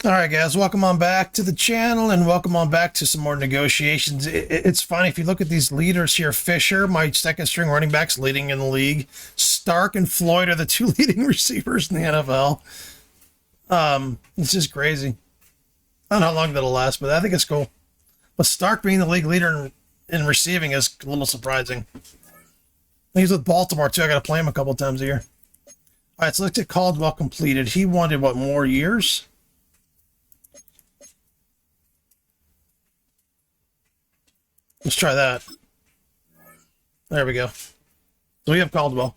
All right, guys, welcome on back to the channel and welcome on back to some more negotiations. It's funny, if you look at these leaders here, Fisher, my second string running backs leading in the league. Stark and Floyd are the two leading receivers in the NFL. It's just crazy. I don't know how long that'll last, but I think it's cool. But Stark being the league leader in receiving is a little surprising. He's with Baltimore, too. I got to play him a couple times a year. All right, so let's get Caldwell completed. He wanted, what, more years? Let's try that. There we go. So we have Caldwell.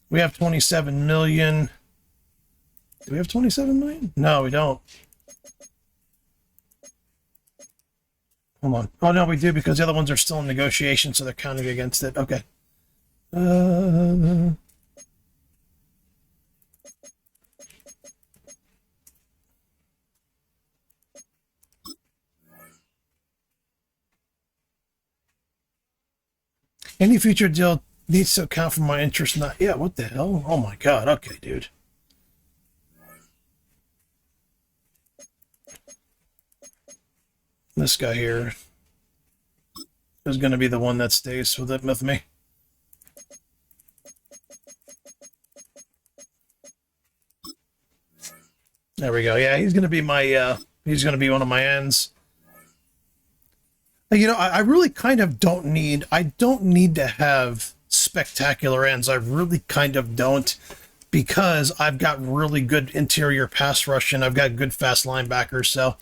We have 27 million. Do we have 27 million? No, we don't. Hold on. Oh, no, we do, because the other ones are still in negotiation, so they're counting against it. Okay. Any future deal needs to account for my interest. Not, yeah, what the hell? Oh my God. Okay, dude. This guy here is going to be the one that stays with me. There we go. Yeah, he's going to be my, he's going to be one of my ends. You know, I really kind of don't need to have spectacular ends. I really kind of don't, because I've got really good interior pass rush and I've got good fast linebackers. So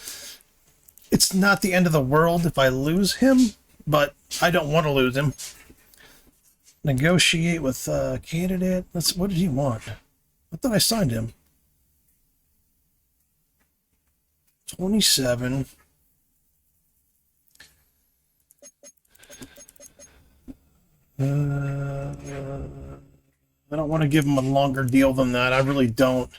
it's not the end of the world if I lose him, but I don't want to lose him. Negotiate with candidate. What did he want? I thought I signed him. 27. I don't want to give him a longer deal than that. I really don't.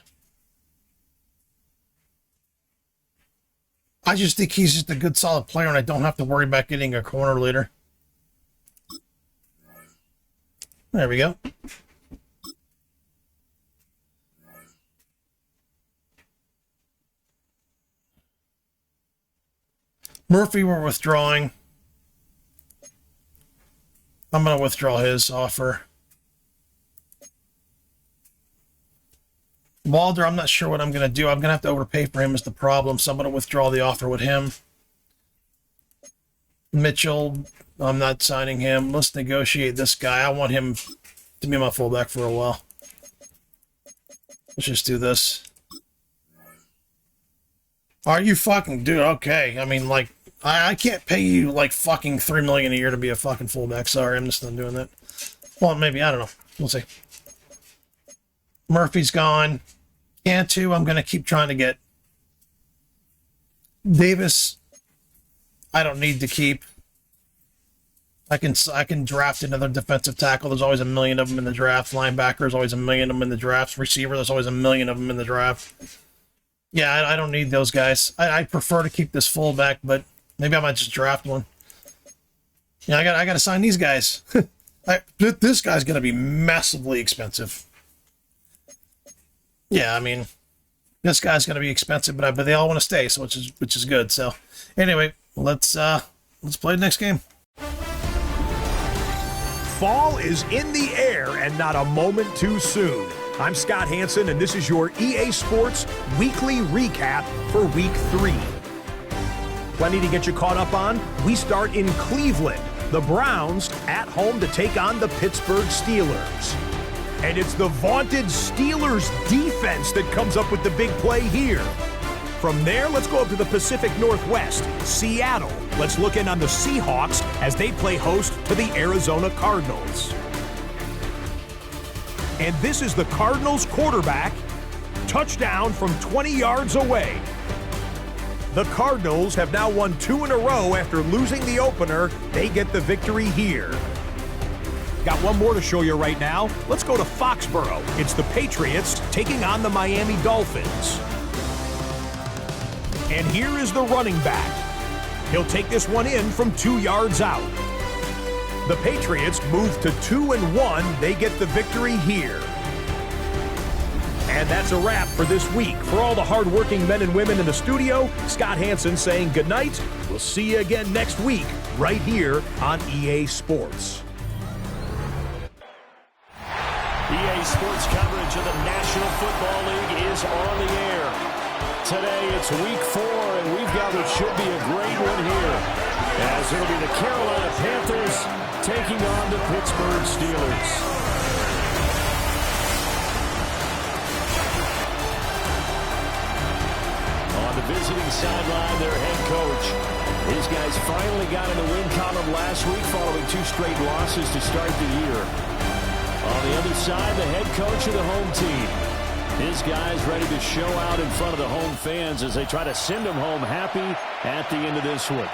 I just think he's just a good, solid player, and I don't have to worry about getting a corner leader. There we go. Murphy, we're withdrawing. I'm going to withdraw his offer. Walder, I'm not sure what I'm going to do. I'm going to have to overpay for him is the problem, so I'm going to withdraw the offer with him. Mitchell, I'm not signing him. Let's negotiate this guy. I want him to be my fullback for a while. Let's just do this. Are you fucking... Dude, okay. I mean, like, I can't pay you like fucking $3 million a year to be a fucking fullback. Sorry, I'm just not doing that. Well, maybe, I don't know. We'll see. Murphy's gone. Cantu, I'm going to keep trying to get. Davis, I don't need to keep. I can draft another defensive tackle. There's always a million of them in the draft. Linebacker, there's always a million of them in the draft. Receiver, there's always a million of them in the draft. Yeah, I don't need those guys. I prefer to keep this fullback, but maybe I might just draft one. Yeah, I got to sign these guys. This guy's going to be massively expensive. Yeah, I mean, this guy's going to be expensive, but they all want to stay, so which is good. So, anyway, let's play the next game. Fall is in the air and not a moment too soon. I'm Scott Hansen, and this is your EA Sports Weekly Recap for Week 3. Plenty to get you caught up on. We start in Cleveland. The Browns at home to take on the Pittsburgh Steelers. And it's the vaunted Steelers defense that comes up with the big play here. From there, let's go up to the Pacific Northwest, Seattle. Let's look in on the Seahawks as they play host to the Arizona Cardinals. And this is the Cardinals quarterback. Touchdown from 20 yards away. The Cardinals have now won 2 in a row after losing the opener. They get the victory here. Got one more to show you right now. Let's go to Foxborough. It's the Patriots taking on the Miami Dolphins. And here is the running back. He'll take this one in from 2 yards out. The Patriots move to 2-1. They get the victory here. And that's a wrap for this week. For all the hardworking men and women in the studio, Scott Hansen saying goodnight. We'll see you again next week right here on EA Sports. EA Sports coverage of the National Football League is on the air. Today it's week 4, and we've got what should be a great one here, as it'll be the Carolina Panthers taking on the Pittsburgh Steelers. On the visiting sideline, their head coach. These guys finally got in the win column last week following 2 straight losses to start the year. On the other side, the head coach of the home team. His guys ready to show out in front of the home fans as they try to send them home happy at the end of this one.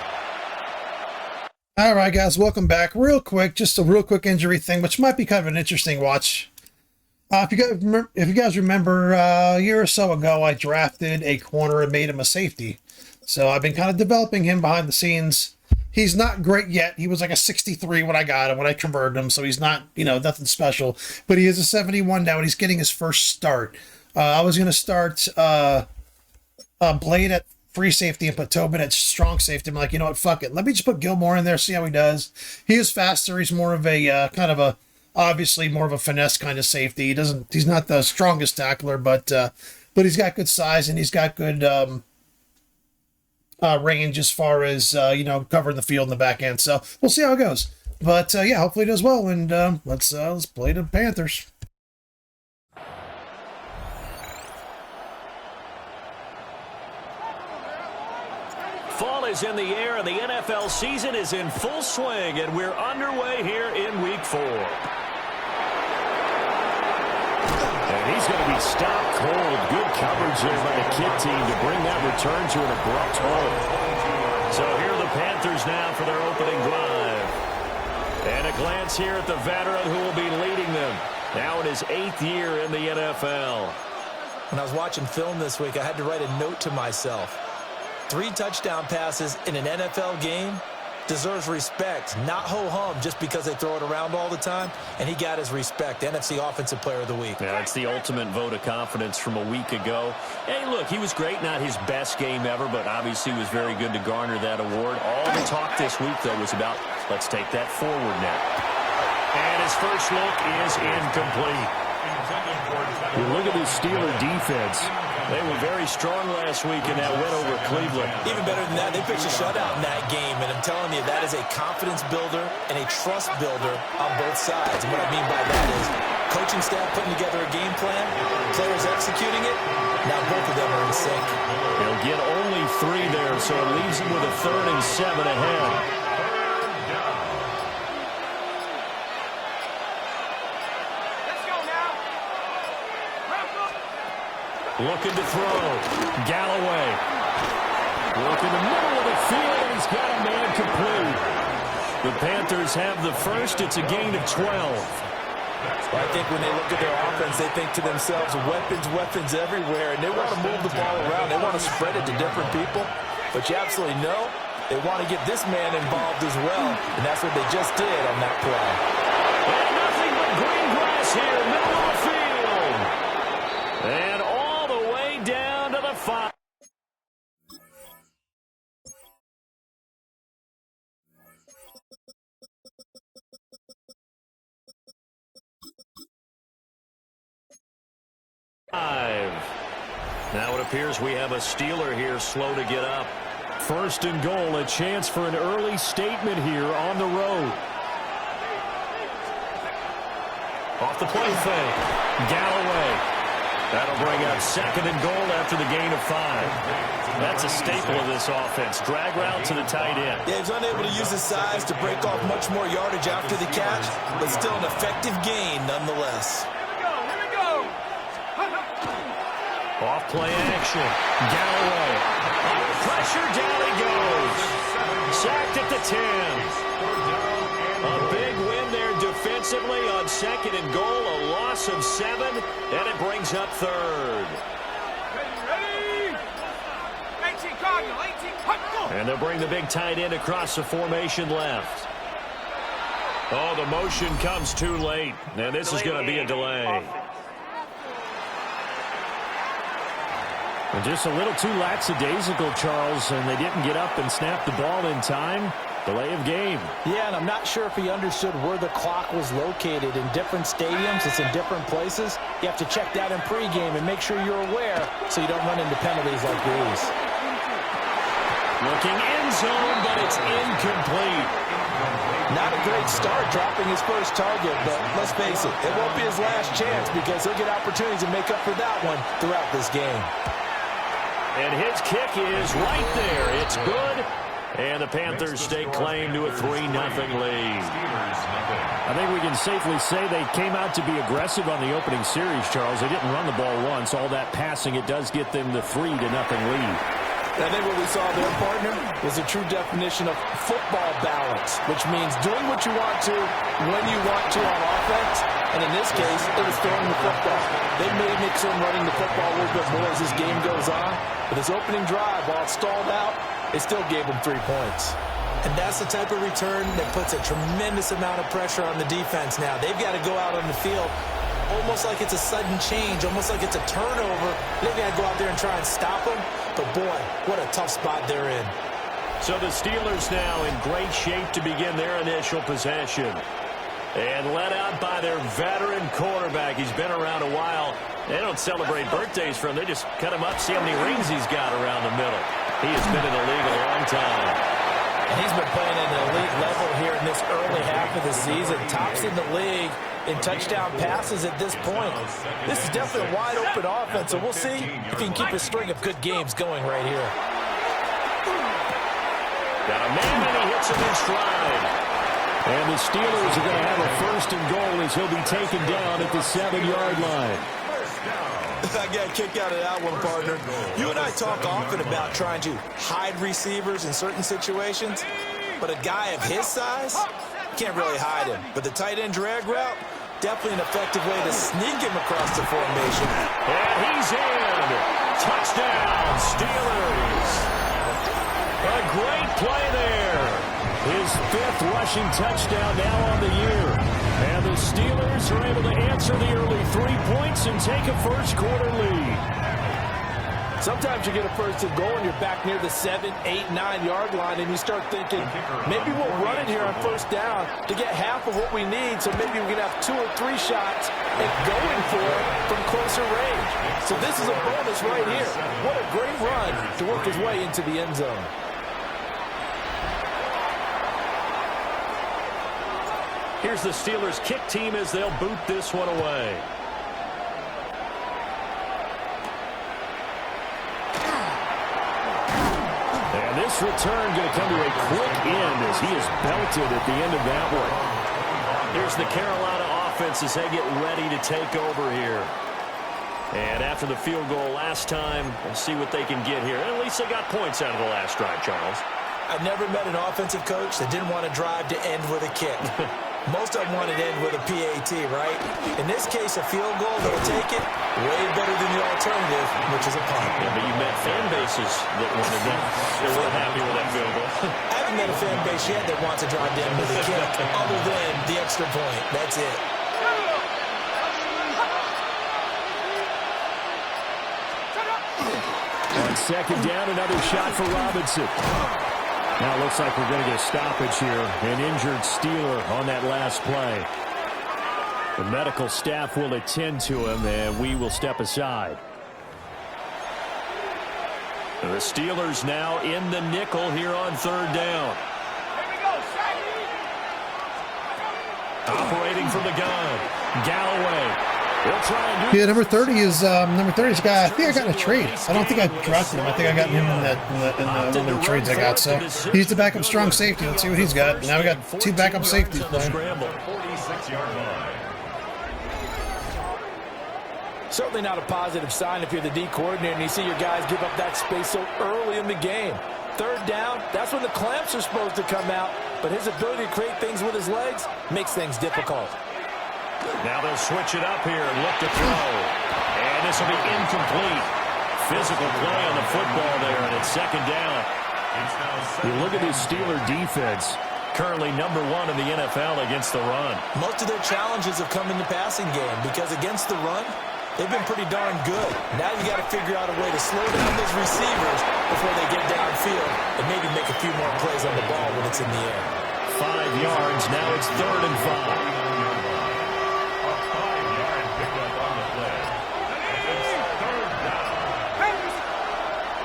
All right, guys, welcome back. Real quick, just a real quick injury thing, which might be kind of an interesting watch. If you guys remember, a year or so ago, I drafted a corner and made him a safety. So I've been kind of developing him behind the scenes. He's not great yet. He was like a 63 when I got him, when I converted him. So he's not, nothing special. But he is a 71 now, and he's getting his first start. I was going to start Blade at free safety and put Tobin at strong safety. I'm like, you know what, fuck it. Let me just put Gilmore in there, see how he does. He is faster. He's more of a obviously more of a finesse kind of safety. He's not the strongest tackler, but he's got good size and he's got good range as far as covering the field in the back end. So we'll see how it goes. But hopefully it does well. And let's play the Panthers. Fall is in the air, and the NFL season is in full swing, and we're underway here in Week 4. And he's going to be stopped cold. Good coverage there by the kid team to bring that return to an abrupt halt. So here are the Panthers now for their opening drive. And a glance here at the veteran who will be leading them, now in his 8th year in the NFL. When I was watching film this week, I had to write a note to myself. 3 touchdown passes in an NFL game deserves respect, not ho-hum just because they throw it around all the time. And he got his respect, NFC Offensive Player of the Week. Yeah, that's the ultimate vote of confidence from a week ago. Hey, look, he was great, not his best game ever, but obviously was very good to garner that award. All the talk this week, though, was about let's take that forward now. And his first look is incomplete. You look at the Steeler defense. They were very strong last week in that win over Cleveland. Even better than that, they pitched a shutout in that game, and I'm telling you, that is a confidence builder and a trust builder on both sides. And what I mean by that is coaching staff putting together a game plan, players executing it, now both of them are in sync. He'll get only 3 there, so it leaves him with a 3rd and 7 ahead. Looking to throw. Galloway. Look in the middle of the field, and he's got a man complete. The Panthers have the first. It's a gain of 12. Well, I think when they look at their offense, they think to themselves, weapons everywhere, and they want to move the ball around. They want to spread it to different people. But you absolutely know they want to get this man involved as well, and that's what they just did on that play. And nothing but green grass here, middle of the field. And all the way down to the 5. Now it appears we have a Steeler here slow to get up. 1st and goal, a chance for an early statement here on the road. Off the play fake. Galloway. That'll bring up 2nd and goal after the gain of 5. That's a staple of this offense. Drag route to the tight end. Yeah, he's unable to use his size to break off much more yardage after the catch, but still an effective gain nonetheless. Off play action. Galloway. Under pressure, down he goes. Sacked at the 10. A big win there defensively on 2nd and goal. A loss of 7, and it brings up 3rd. And they'll bring the big tight end across the formation left. Oh, the motion comes too late. And this is going to be a delay. And just a little too lackadaisical, Charles, and they didn't get up and snap the ball in time. Delay of game. Yeah, and I'm not sure if he understood where the clock was located. In different stadiums, it's in different places. You have to check that in pregame and make sure you're aware so you don't run into penalties like these. Looking end zone, but it's incomplete. Not a great start dropping his first target, but let's face it, it won't be his last chance because he'll get opportunities to make up for that one throughout this game. And his kick is right there. It's good. And the Panthers stake claim to a 3-0 lead. I think we can safely say they came out to be aggressive on the opening series, Charles. They didn't run the ball once. All that passing, it does get them the 3-0 lead. I think what we saw there, partner, was a true definition of football balance, which means doing what you want to when you want to on offense. And in this case, it was throwing the football. They may mix in running the football a little bit more as this game goes on. But this opening drive, while it stalled out, it still gave them 3 points. And that's the type of return that puts a tremendous amount of pressure on the defense now. They've got to go out on the field almost like it's a sudden change, almost like it's a turnover. They've got to go out there and try and stop them. But, boy, what a tough spot they're in. So the Steelers now in great shape to begin their initial possession. And led out by their veteran quarterback. He's been around a while. They don't celebrate birthdays for him. They just cut him up, see how many rings he's got around the middle. He has been in the league a long time. And he's been playing at an elite level here in this early half of the season. Tops in the league in touchdown passes at this point. This is definitely a wide-open offense, so we'll see if he can keep a string of good games going right here. Got a man, and he hits him in stride. And the Steelers are going to have a 1st and goal as he'll be taken down at the 7-yard line. I got a kick out of that one, partner. You and I talk often about trying to hide receivers in certain situations, but a guy of his size can't really hide him. But the tight end drag route, definitely an effective way to sneak him across the formation. And he's in. Touchdown, Steelers. A great play there. His 5th rushing touchdown now on the year. And the Steelers are able to answer the early 3 points and take a first-quarter lead. Sometimes you get a 1st and goal and you're back near the 7, 8, 9-yard line, and you start thinking, maybe we'll run it here on 1st down to get half of what we need, so maybe we can have 2 or 3 shots and going for it from closer range. So this is a bonus right here. What a great run to work his way into the end zone. Here's the Steelers kick team as they'll boot this one away. And this return going to come to a quick end as he is belted at the end of that one. Here's the Carolina offense as they get ready to take over here. And after the field goal last time, we'll see what they can get here. At least they got points out of the last drive, Charles. I've never met an offensive coach that didn't want to drive to end with a kick. Most of them want to end with a PAT, right? In this case, a field goal, they'll take it way better than the alternative, which is a punt. Yeah, but you met fan bases that wanted that. They weren't happy with that field goal. I haven't met a fan base yet that wants to drive to end with a kick other than the extra point. That's it. On 2nd down, another shot for Robinson. Now it looks like we're going to get a stoppage here. An injured Steeler on that last play. The medical staff will attend to him, and we will step aside. The Steelers now in the nickel here on 3rd down. Operating from the gun. Galloway. Yeah, number 30 is a guy. I think I got in a trade. I don't think I drafted him. I think I got him in one of the trades I got. So he's the backup strong safety. Let's see what he's got. Now we got 2 backup safeties playing. Certainly not a positive sign if you're the D coordinator and you see your guys give up that space so early in the game. 3rd down, that's when the clamps are supposed to come out. But his ability to create things with his legs makes things difficult. Now they'll switch it up here and look to throw. And this will be incomplete. Physical play on the football there, and it's 2nd down. You look at this Steeler defense, currently number 1 in the NFL against the run. Most of their challenges have come in the passing game because against the run, They've been pretty darn good. Now you got to figure out a way to slow down those receivers before they get downfield and maybe make a few more plays on the ball when it's in the air. 5 yards. Now it's 3rd and 5.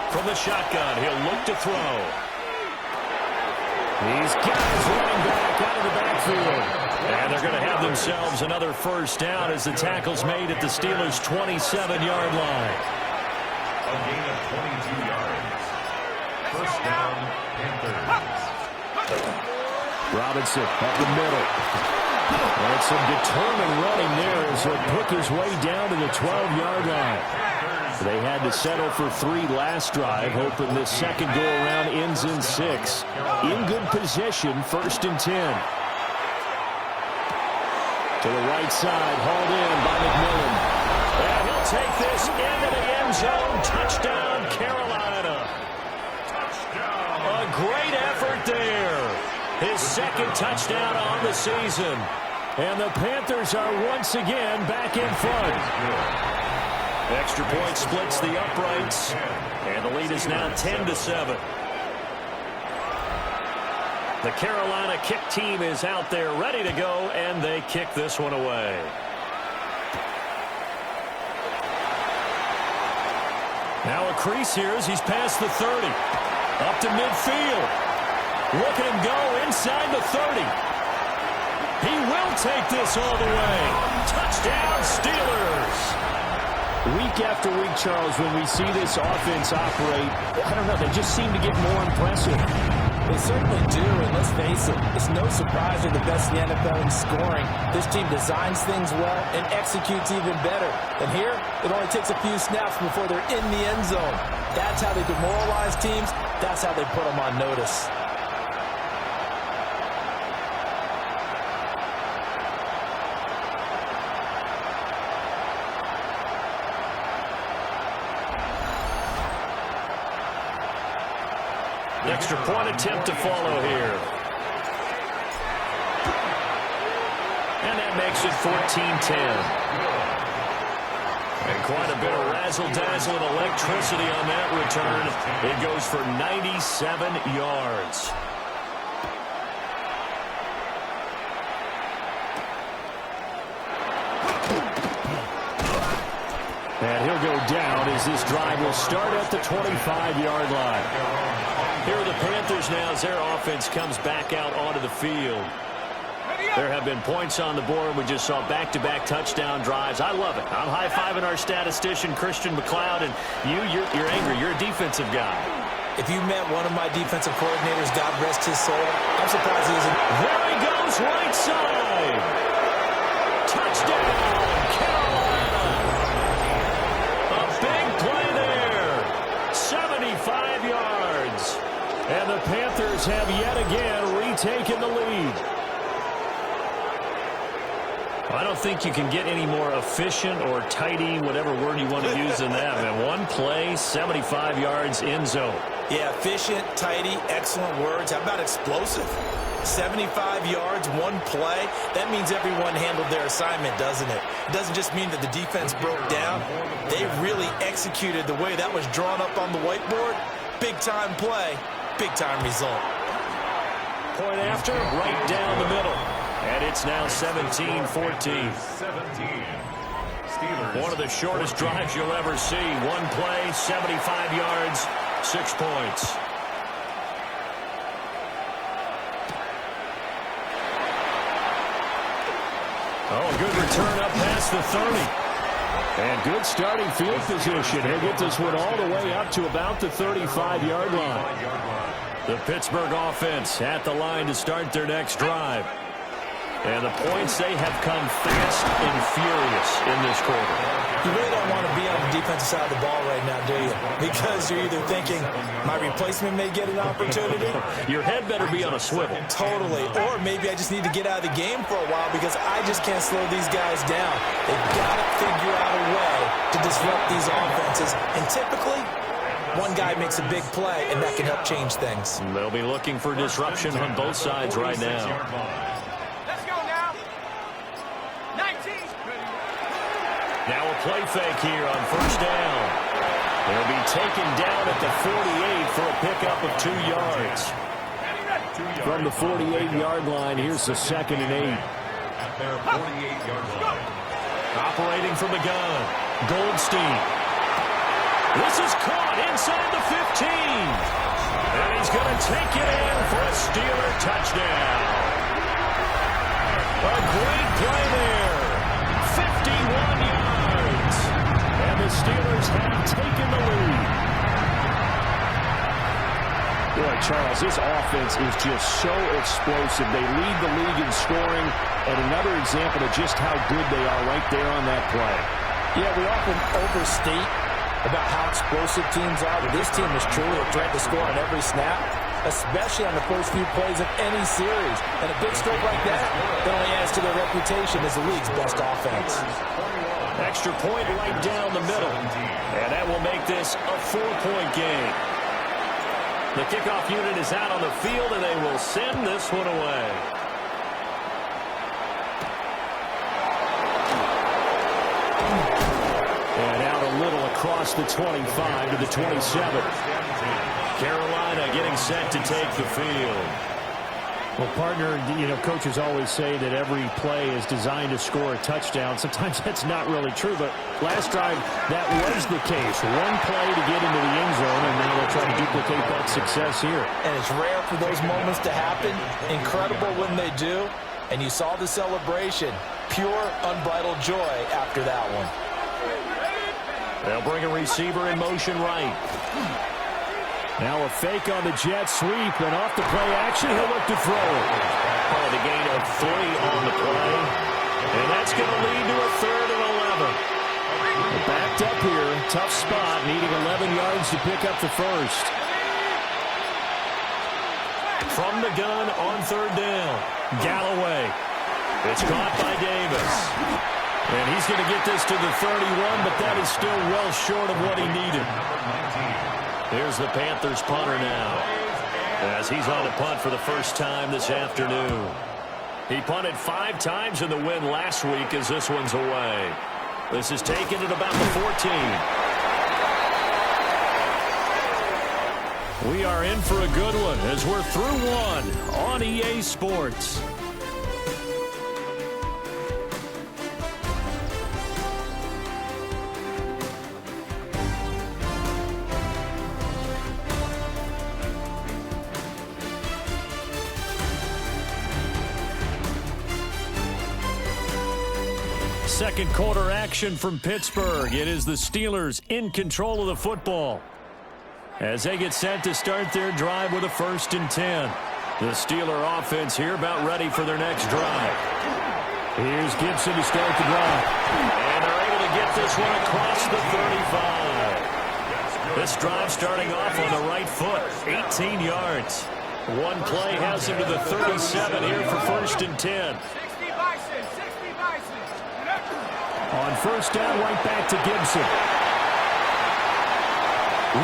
From the shotgun, he'll look to throw. He's got his running back out of the backfield. And they're going to have themselves another first down as the tackle's made at the Steelers' 27-yard line. A gain of 22 yards. First down, Panthers. Robinson up the middle. And some determined running there as he'll pick his way down to the 12-yard line. They had to settle for 3 last drive, hoping this second go-around ends in 6. In good position, 1st and 10. To the right side, hauled in by McMillan. And he'll take this into the end zone. Touchdown, Carolina. A great effort there. His 2nd touchdown on the season. And the Panthers are once again back in front. Extra point splits the uprights, and the lead is now 10-7. The Carolina kick team is out there ready to go, and they kick this one away. Now a crease here as he's past the 30. Up to midfield. Look at him go inside the 30. He will take this all the way. Touchdown, Steelers. Week after week, Charles, when we see this offense operate, I don't know, they just seem to get more impressive. They certainly do, and let's face it, it's no surprise they're the best in the NFL in scoring. This team designs things well and executes even better. And here, it only takes a few snaps before they're in the end zone. That's how they demoralize teams. That's how they put them on notice. Extra point attempt to follow here. And that makes it 14-10. And quite a bit of razzle-dazzle and electricity on that return. It goes for 97 yards. And he'll go down as this drive will start at the 25-yard line. Here are the Panthers now as their offense comes back out onto the field. There have been points on the board. We just saw back-to-back touchdown drives. I love it. I'm high-fiving our statistician, Christian McLeod, and you're angry. You're a defensive guy. If you met one of my defensive coordinators, God rest his soul, I'm surprised he isn't. There he goes, right side. Touchdown, Carolina. A big play there. 75 yards. And the Panthers have yet again retaken the lead. I don't think you can get any more efficient or tidy, whatever word you want to use in that. Man, one play, 75 yards, end zone. Yeah, efficient, tidy, excellent words. How about explosive? 75 yards, one play. That means everyone handled their assignment, doesn't it? It doesn't just mean that the defense broke down. They really executed the way that was drawn up on the whiteboard. Big-time play, big-time result. Point after, right down the middle. And it's now 17-14. One of the shortest drives you'll ever see. One play, 75 yards, 6 points. Oh, a good return up past the 30. And good starting field position. He'll get this one all the way up to about the 35-yard line. The Pittsburgh offense at the line to start their next drive. And the points, they have come fast and furious in this quarter. You really don't want to be on the defensive side of the ball right now, do you? Because you're either thinking, my replacement may get an opportunity. Your head better be on a swivel. Totally. Or maybe I just need to get out of the game for a while because I just can't slow these guys down. They've got to figure out a way to disrupt these offenses. And typically, one guy makes a big play, and that can help change things. They'll be looking for disruption on both sides right now. Now a play fake here on first down. They'll be taken down at the 48 for a pickup of 2 yards. From the 48-yard line, here's the 2nd and 8. At their 48-yard line. Operating from the gun, Goldstein. This is caught inside the 15. And he's going to take it in for a Steeler touchdown. A great play there. 51 yards. And the Steelers have taken the lead. Boy, Charles, this offense is just so explosive. They lead the league in scoring, and another example of just how good they are right there on that play. Yeah, we often overstate about how explosive teams are, but this team is truly a threat to score on every snap, especially on the first few plays of any series. And a big stroke like that only adds to their reputation as the league's best offense. Extra point right down the middle, and that will make this a 4-point game. The kickoff unit is out on the field, and they will send this one away. And out a little across the 25 to the 27. Carolina getting set to take the field. Well, partner, coaches always say that every play is designed to score a touchdown. Sometimes that's not really true, but last drive, that was the case. One play to get into the end zone, and now they'll try to duplicate that success here. And it's rare for those moments to happen. Incredible when they do. And you saw the celebration. Pure, unbridled joy after that one. They'll bring a receiver in motion right. Now a fake on the jet sweep, and off the play action, he'll look to throw it. Oh, the gain of 3 on the play. And that's going to lead to a 3rd and 11. Backed up here, tough spot, needing 11 yards to pick up the first. From the gun on 3rd down, Galloway. It's caught by Davis. And he's going to get this to the 31, but that is still well short of what he needed. Here's the Panthers punter now, as he's on to punt for the first time this afternoon. He punted 5 times in the win last week as this one's away. This is taken at about the 14. We are in for a good one as we're through one on EA Sports. Second quarter action from Pittsburgh. It is the Steelers in control of the football as they get set to start their drive with a 1st and 10. The Steeler offense here about ready for their next drive. Here's Gibson to start the drive. And they're able to get this one across the 35. This drive starting off on the right foot, 18 yards. One play has him to the 37 here for 1st and 10. On 1st down, right back to Gibson.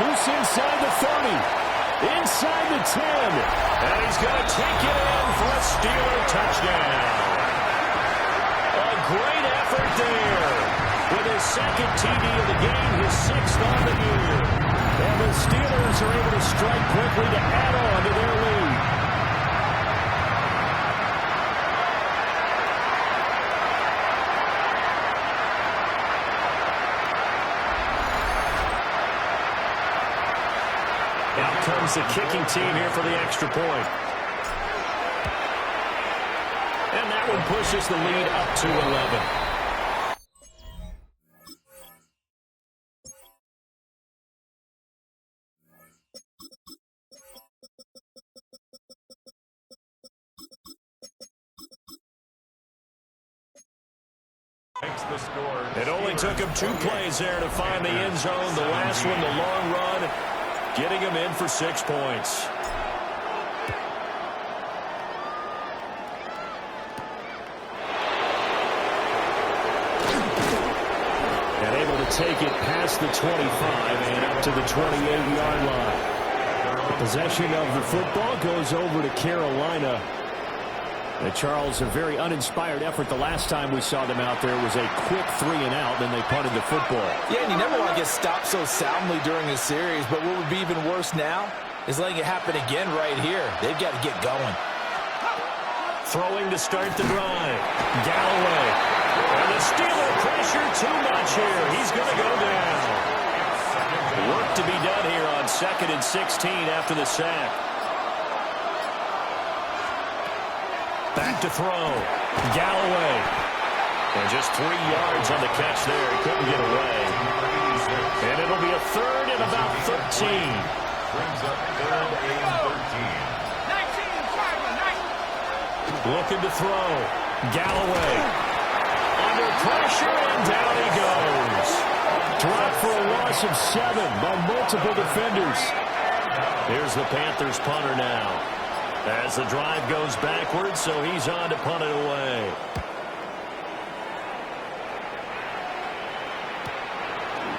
Loose inside the 30. Inside the 10. And he's going to take it in for a Steeler touchdown. A great effort there. With his 2nd TD of the game, his 6th on the year. And the Steelers are able to strike quickly to add on to their lead. Out comes the kicking team here for the extra point. And that one pushes the lead up to 11. It only took him 2 plays there to find the end zone. The last one, the long run, getting him in for 6 points. And able to take it past the 25 and up to the 28-yard line. The possession of the football goes over to Carolina. Charles, a very uninspired effort the last time we saw them out there was a quick 3-and-out, then they punted the football. Yeah, and you never want to get stopped so soundly during a series, but what would be even worse now is letting it happen again right here. They've got to get going. Throwing to start the drive. Galloway. And the Steeler pressure too much here. He's going to go down. Work to be done here on 2nd and 16 after the sack. Back to throw. Galloway. And just 3 yards on the catch there. He couldn't get away. And it'll be a 3rd and about 13. Brings up 3rd and 13. Looking to throw. Galloway. Under pressure, and down he goes. Dropped for a loss of 7 by multiple defenders. Here's the Panthers punter now. As the drive goes backwards, so he's on to punt it away.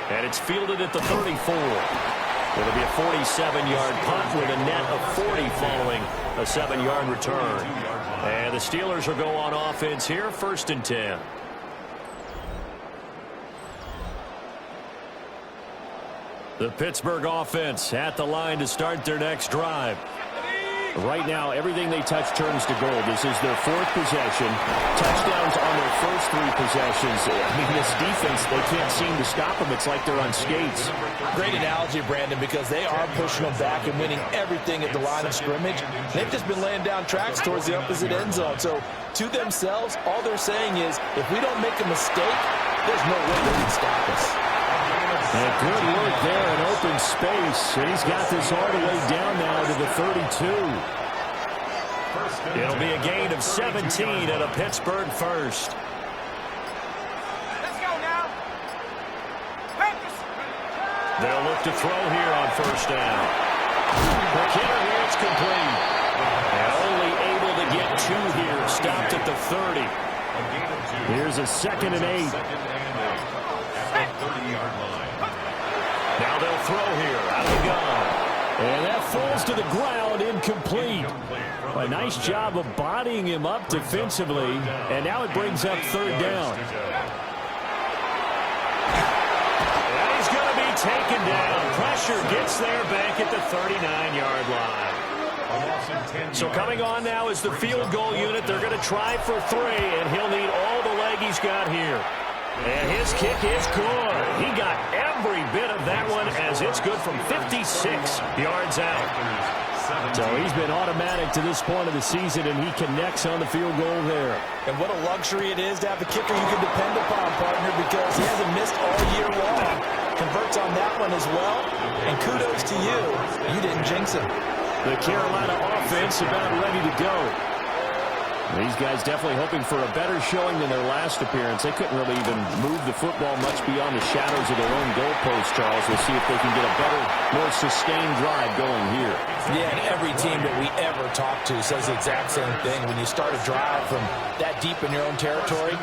And it's fielded at the 34. It'll be a 47-yard punt with a net of 40 following a 7-yard return. And the Steelers will go on offense here, 1st and 10. The Pittsburgh offense at the line to start their next drive. Right now, everything they touch turns to gold. This is their 4th possession. Touchdowns on their first 3 possessions. I mean, this defense, they can't seem to stop them. It's like they're on skates. Great analogy, Brandon, because they are pushing them back and winning everything at the line of scrimmage. They've just been laying down tracks towards the opposite end zone. So, to themselves, all they're saying is, if we don't make a mistake, there's no way they can stop us. And good work there in open space. And he's got this all the way down now to the 32. It'll be a gain of 17 at a Pittsburgh first. Let's go now. Practice. They'll look to throw here on 1st down. McKinnon here, it's complete. And only able to get 2 here. Stopped at the 30. Here's a 2nd and 8. At the 30-yard line. Now they'll throw here out of the gun. And that falls to the ground, incomplete. A nice job of bodying him up defensively. And now it brings up 3rd down. And he's going to be taken down. Pressure gets there back at the 39-yard line. So coming on now is the field goal unit. They're going to try for 3, and he'll need all the leg he's got here. And his kick is good. He got every bit of that one as it's good from 56 yards out. So he's been automatic to this point of the season, and he connects on the field goal there. And what a luxury it is to have a kicker you can depend upon, partner, because he hasn't missed all year long. Converts on that one as well. And kudos to you. You didn't jinx him. The Carolina offense about ready to go. These guys definitely hoping for a better showing than their last appearance. They couldn't really even move the football much beyond the shadows of their own goalpost, Charles. We'll see if they can get a better, more sustained drive going here. Yeah, and every team that we ever talk to says the exact same thing. When you start a drive from that deep in your own territory,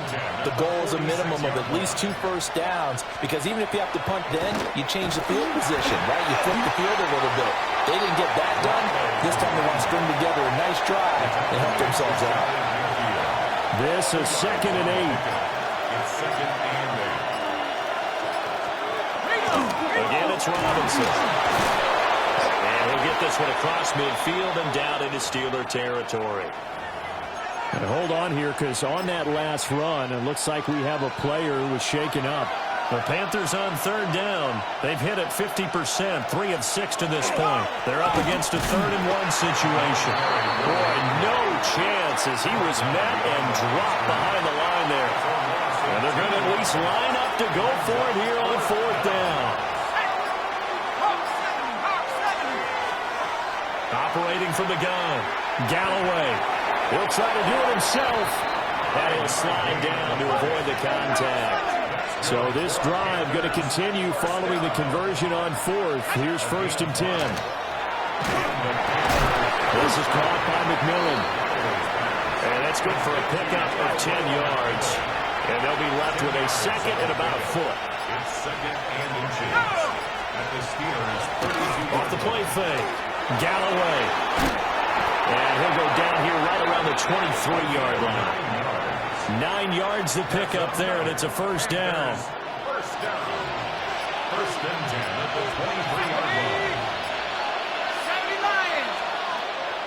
the goal is a minimum of at least 2 first downs, because even if you have to punt then, you change the field position, right? You flip the field a little bit. They didn't get that done. This time they want to string together a nice drive and help themselves out. This is 2nd and 8. It's 2nd and 8. Again, it's Robinson. And he'll get this one across midfield and down into Steeler territory. And hold on here, because on that last run, it looks like we have a player who was shaken up. The Panthers on 3rd down. They've hit it 50%, 3 of 6 to this point. They're up against a 3rd and 1 situation. Boy, no chance as he was met and dropped behind the line there. And they're going to at least line up to go for it here on 4th down. Operating from the gun, Galloway. He'll try to do it himself. And he'll slide down to avoid the contact. So this drive going to continue following the conversion on 4th. Here's 1st and 10. This is caught by McMillan. And that's good for a pickup of 10 yards. And they'll be left with a 2nd and about a foot. It's 2nd and inches. At the Steelers' 32. Off the play fake. Galloway. And he'll go down here right around the 23-yard line. 9 yards to pick up there, and it's a first down. First down. First and 10 at the 23-yard line.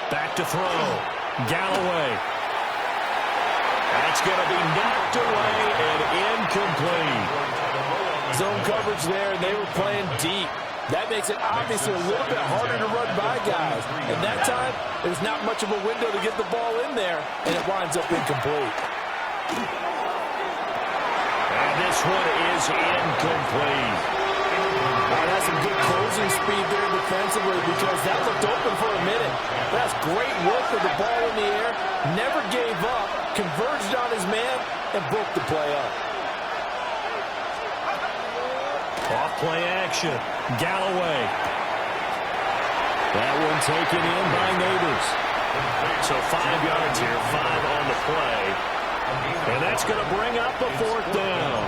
Back to throw. Galloway. That's going to be knocked away and incomplete. Zone coverage there, and they were playing deep. That makes it obviously a little bit harder to run by guys. And that time, there's not much of a window to get the ball in there, and it winds up incomplete. And this one is incomplete. That's some good closing speed there defensively because that looked open for a minute. That's great work with the ball in the air. Never gave up, converged on his man, and broke the play up. Off play action. Galloway. That one taken in by Neighbors. So 5 yards here, 5 on the play. And that's going to bring up a fourth down.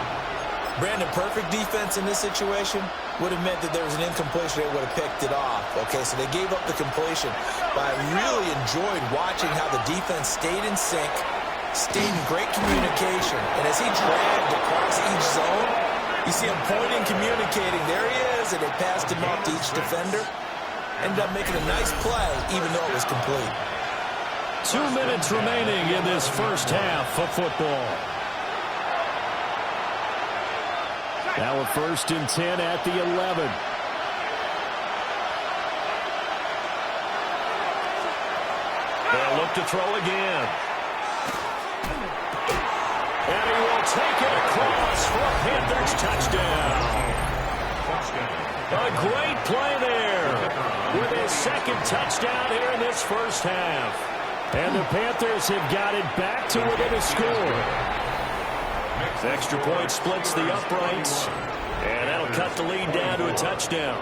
Brandon, perfect defense in this situation would have meant that there was an incompletion. They would have picked it off. Okay, so they gave up the completion. But I really enjoyed watching how the defense stayed in sync, stayed in great communication. And as he dragged across each zone, you see him pointing, communicating. There he is, and they passed him off to each defender. Ended up making a nice play, even though it was complete. 2 minutes remaining in this first half of football. Now a first and 10 at the 11. They'll look to throw again. And he will take it across for a Panthers touchdown. A great play there with his second touchdown here in this first half. And the Panthers have got it back to within a score. Extra point splits the uprights, and that'll cut the lead down to a touchdown.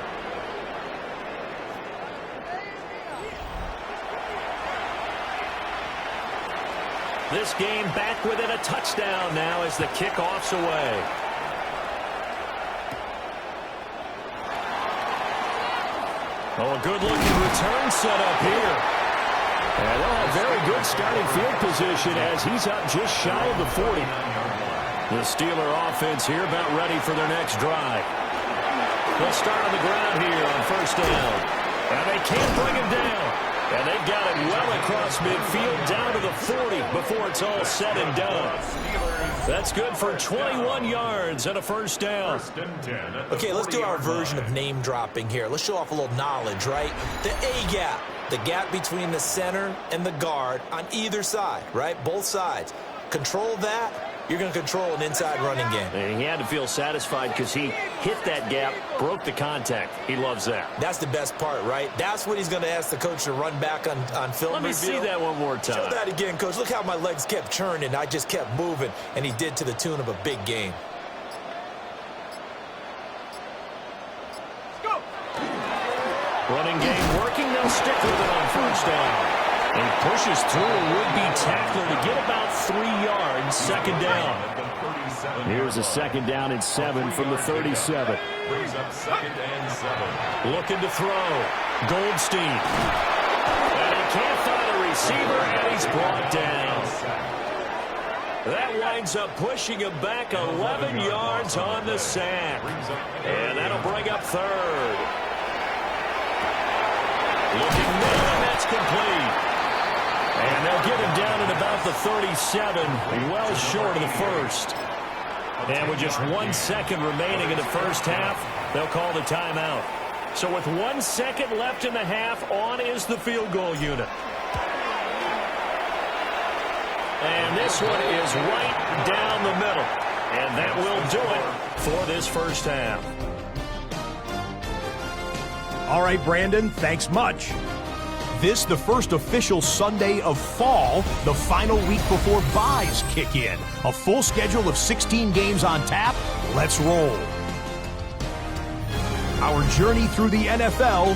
This game back within a touchdown now as the kickoff's away. Oh, a good-looking return set up here. And they'll have very good starting field position as he's up just shy of the 40. The Steeler offense here about ready for their next drive. They'll start on the ground here on first down. And they can't bring him down. And they've got it well across midfield down to the 40 before it's all said and done. That's good for 21 yards and a first down. Okay, let's do our version of name dropping here. Let's show off a little knowledge, right? The A-gap, the gap between the center and the guard on either side, right? Both sides. Control that. You're going to control an inside running game. And he had to feel satisfied because he hit that gap, broke the contact. He loves that. That's the best part, right? That's what he's going to ask the coach to run back on film Let me review. see that one more time. Show that again, coach. Look how my legs kept churning. I just kept moving, and he did to the tune of a big game. Go! Running game working. They'll stick with it on first down. He pushes through a would-be tackler to get about 3 yards, second down. Here's a second down and 7 from the 37. Brings up second and 7. Looking to throw. Goldstein. And he can't find a receiver, and he's brought down. That winds up pushing him back 11 yards on the sack. And that'll bring up third. Looking middle, and that's complete. And they'll get him down at about the 37, well short of the first. And with just 1 second remaining in the first half, they'll call the timeout. So with 1 second left in the half, on is the field goal unit. And this one is right down the middle. And that will do it for this first half. All right, Brandon, thanks much. This, the first official Sunday of fall, the final week before byes kick in. A full schedule of 16 games on tap. Let's roll. Our journey through the NFL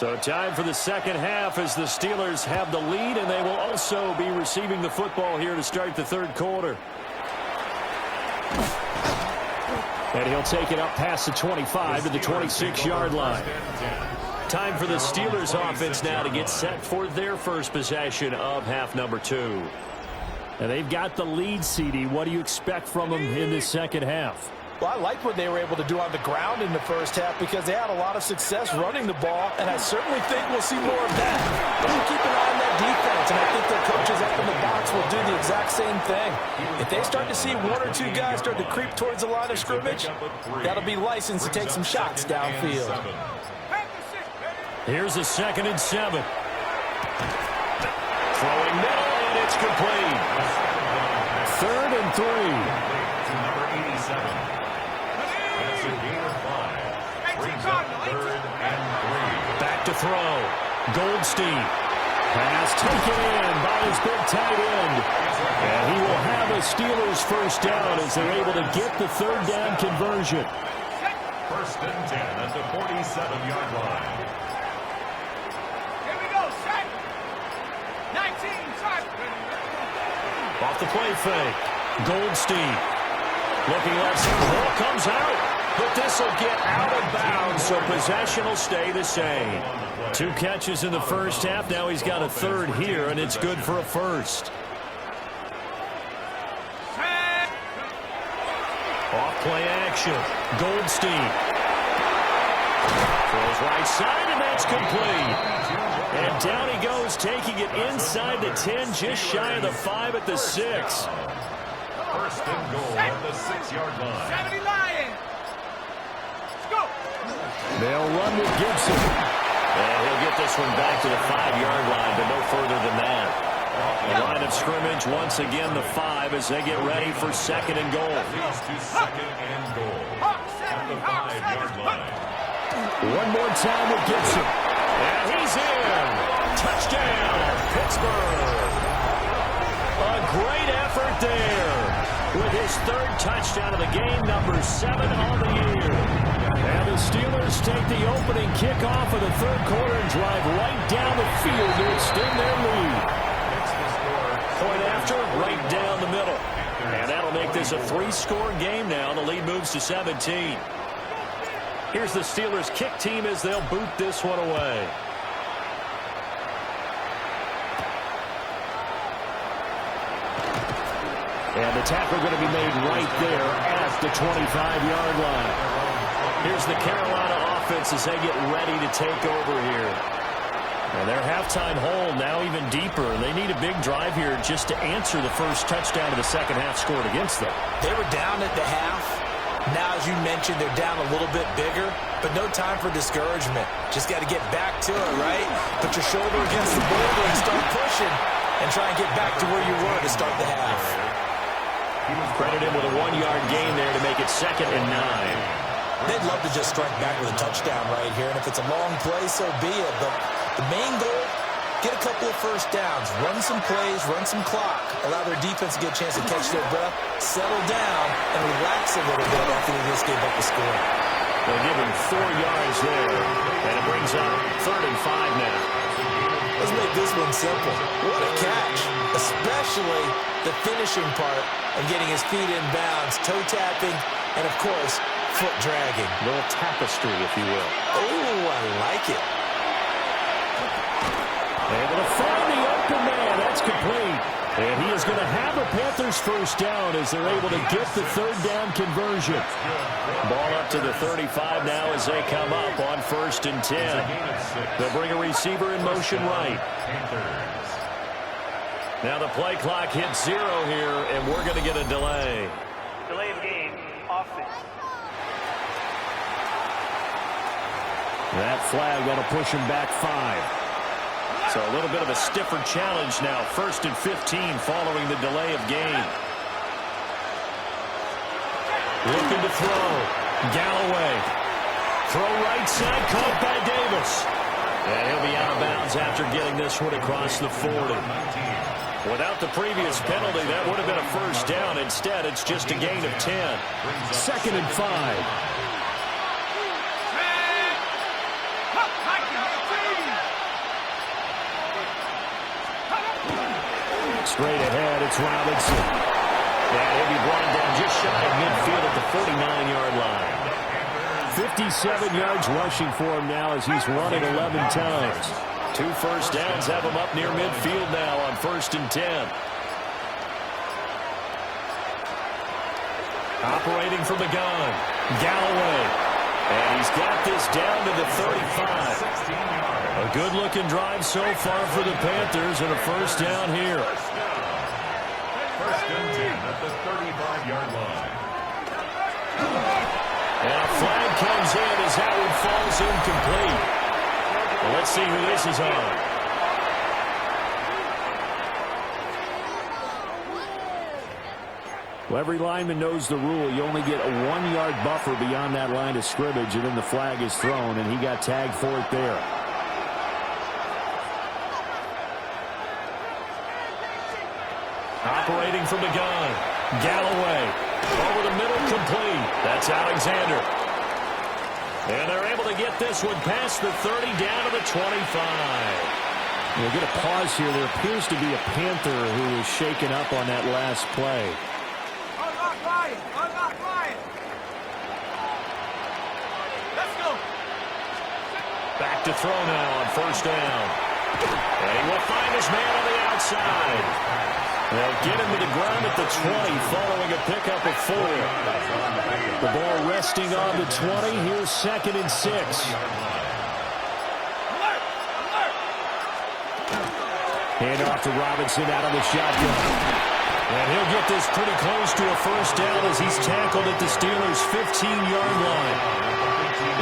So time for the second half as the Steelers have the lead, and they will also be receiving the football here to start the third quarter. And he'll take it up past the 25 to the 26-yard line. Time for the Steelers offense now to get set for their first possession of half number 2. And they've got the lead, CD. What do you expect from them in this second half? Well, I like what they were able to do on the ground in the first half because they had a lot of success running the ball, and I certainly think we'll see more of that. But you keep an eye on that defense, and I think their coaches up in the box will do the exact same thing. If they start to see one or two guys start to creep towards the line of scrimmage, that'll be licensed to take some shots downfield. Here's a 2nd and 7. Throwing middle, and it's complete. 3rd and 3. Back to throw. Goldstein. Pass taken in by his big tight end. And he will have a Steelers first down as they're able to get the 3rd down conversion. 1st and 10 at the 47-yard line. Here we go, set. 19, set. Off the play fake. Goldstein. Looking left. Ball comes out. But this will get out of bounds, so possession will stay the same. 2 catches in the first half. Now he's got a 3rd here, and it's good for a first. Off play action. Goldstein. Throws right side, and that's complete. And down he goes, taking it inside the 10, just shy of the 5 at the 6. 1st and goal at the 6-yard line. 70 Lions. They'll run with Gibson. And he'll get this one back to the 5-yard line, but no further than that. The line of scrimmage, once again, the 5 as they get ready for 2nd and goal. Leads to 2nd and goal at the 5-yard line. One more time with Gibson. And he's in. Touchdown, Pittsburgh. A great effort there with his 3rd touchdown of the game, number 7 on the year. And the Steelers take the opening kickoff of the 3rd quarter and drive right down the field to extend their lead. Point after, right down the middle. And that'll make this a 3-score game now. The lead moves to 17. Here's the Steelers kick team as they'll boot this one away. And the tackle going to be made right there at the 25-yard line. Here's the Carolina offense as they get ready to take over here. And their halftime hole now even deeper. They need a big drive here just to answer the first touchdown of the second half scored against them. They were down at the half. Now, as you mentioned, they're down a little bit bigger, but no time for discouragement. Just got to get back to it, right? Put your shoulder against the boulder and start pushing and try and get back to where you were to start the half. Credit him with a 1-yard gain there to make it 2nd and 9. They'd love to just strike back with a touchdown right here, and if it's a long play, so be it. But the main goal, get a couple of first downs, run some plays, run some clock, allow their defense to get a chance to catch their breath, settle down, and relax a little bit after they just gave up the score. They'll give him 4 yards there, and it brings up 3rd and 5 now. Let's make this one simple. What a catch, especially the finishing part of getting his feet in bounds, toe tapping, and of course, foot dragging. A little tapestry, if you will. Oh, I like it. Able to find the open man. That's complete. And he is going to have a Panthers first down as they're able to get the 3rd down conversion. Ball up to the 35 now as they come up on 1st and 10. They'll bring a receiver in motion right. Now the play clock hits 0 here, and we're going to get a delay. Delay of game, offense. That flag going to push him back 5. So a little bit of a stiffer challenge now. 1st and 15 following the delay of game. Looking to throw. Galloway. Throw right side, caught by Davis. And he'll be out of bounds after getting this one across the 40. Without the previous penalty, that would have been a first down. Instead, it's just a gain of 10. 2nd and 5. Straight ahead, it's Robinson. And he'll be brought down just shy of midfield at the 49-yard line. 57 yards rushing for him now as he's run it 11 times. 2 first downs have him up near midfield now on 1st and 10. Operating from the gun, Galloway. And he's got this down to the 35. A good-looking drive so far for the Panthers and a first down here. First and 10 at the 35-yard line. And a flag comes in as Howard falls incomplete. Well, let's see who this is on. Well, every lineman knows the rule. You only get a 1-yard buffer beyond that line of scrimmage, and then the flag is thrown, and he got tagged for it there. Operating from the gun, Galloway. Over the middle, complete. That's Alexander. And they're able to get this one past the 30, down to the 25. We'll get a pause here. There appears to be a Panther who is shaken up on that last play. Unlock Ryan. Let's go. Back to throw now on first down. And he will find his man on the outside. They'll get him to the ground at the 20 following a pickup of 4. The ball resting on the 20. Here's 2nd and 6. Hand off to Robinson out of the shotgun. And he'll get this pretty close to a first down as he's tackled at the Steelers' 15-yard line.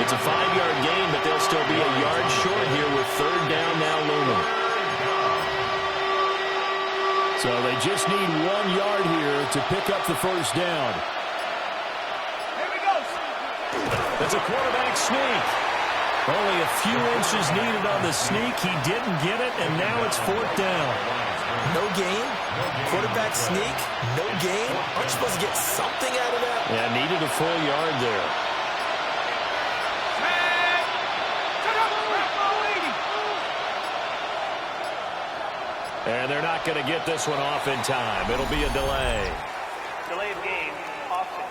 It's a 5-yard gain, but they'll still be a yard short here with 3rd down now looming. So they just need 1 yard here to pick up the first down. Here we go. It's a quarterback sneak. Only a few inches needed on the sneak. He didn't get it, and now it's 4th down. No gain? Quarterback sneak? No gain? Aren't you supposed to get something out of that? Yeah, needed a full yard there. And they're not going to get this one off in time. It'll be a delay. Delay of game. Offense.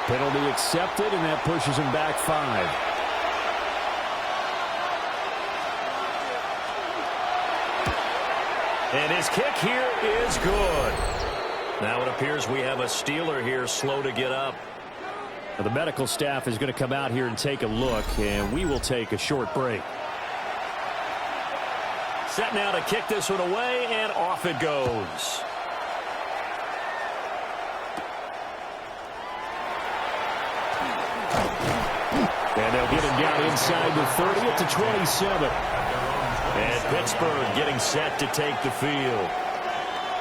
Penalty accepted, and that pushes him back 5. And his kick here is good. Now it appears we have a Steeler here slow to get up. Now the medical staff is going to come out here and take a look, and we will take a short break. Set now to kick this one away, and off it goes. And they'll get him down inside the 30 at the 27. And Pittsburgh getting set to take the field.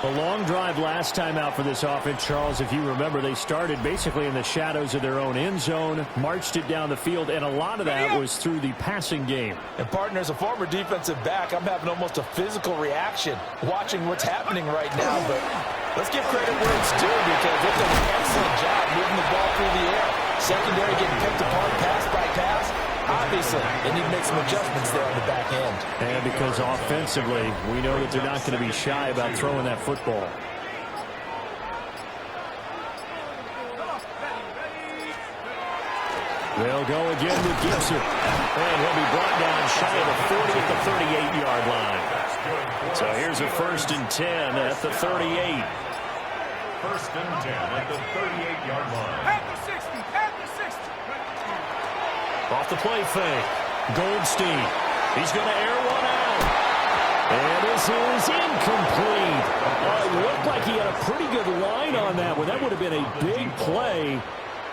A long drive last time out for this offense, Charles. If you remember, they started basically in the shadows of their own end zone, marched it down the field, and a lot of that was through the passing game. And, partner, as a former defensive back, I'm having almost a physical reaction watching what's happening right now. But let's give credit where it's due because they've done an excellent job moving the ball through the air. Secondary getting picked apart pass by pass. Obviously, they need to make some adjustments there on the back end. And because offensively, we know that they're not going to be shy about throwing that football. They'll go again with Gibson. And he'll be brought down shy of the 40 at the 38-yard line. So here's a 1st and 10 at the 38. 1st and 10 at the 38-yard line. At the 60. At the 60. Off the play fake. Goldstein. He's going to air one out. And this is incomplete. It looked like he had a pretty good line on that one. That would have been a big play,